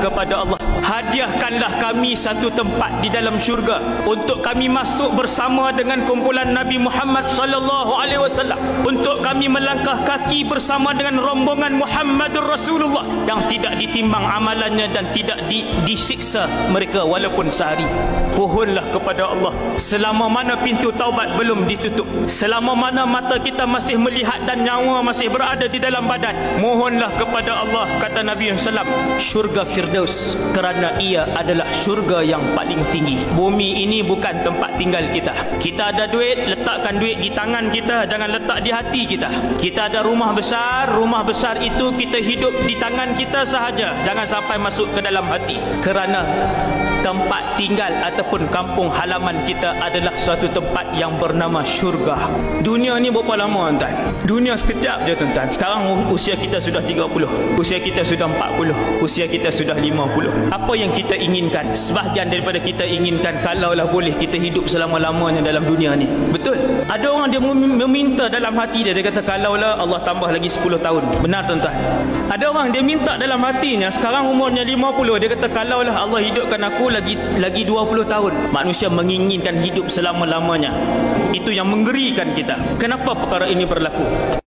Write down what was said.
kepada Allah, hadiahkanlah kami satu tempat di dalam syurga untuk kami masuk bersama dengan kumpulan Nabi Muhammad sallallahu alaihi wasallam, untuk kami melangkah kaki bersama dengan rombongan Muhammadur Rasulullah yang tidak ditimbang amalannya dan tidak disiksa mereka walaupun sehari. Pohonlah kepada Allah, selama mana pintu taubat belum ditutup, selama mana mata kita masih melihat dan nyawa masih berada di dalam badan, mohonlah kepada Allah, kata Nabi SAW, syurga Firdaus, kerana ia adalah syurga yang paling tinggi. Bumi ini bukan tempat tinggal kita. Kita ada duit, letakkan duit di tangan kita, jangan letak di hati kita. Kita ada rumah besar itu kita hidup di tangan kita sahaja, jangan sampai masuk ke dalam hati. Kerana tempat tinggal ataupun kampung halaman kita adalah suatu tempat yang bernama syurga. Dunia ni berapa lama tuan? Dunia sekejap je tuan. Sekarang usia kita sudah 30, usia kita sudah 40, usia kita sudah 50. Apa yang kita inginkan? Sebahagian daripada kita inginkan kalaulah boleh kita hidup selama-lamanya dalam dunia ni. Betul? Ada orang dia meminta dalam hati dia kata kalaulah Allah tambah lagi 10 tahun. Benar tuan? Ada orang dia minta dalam hatinya, sekarang umurnya 50, dia kata kalaulah Allah hidupkan aku lagi 20 tahun. Manusia menginginkan hidup selama-lamanya. Itu yang menggerikan kita. Kenapa perkara ini berlaku?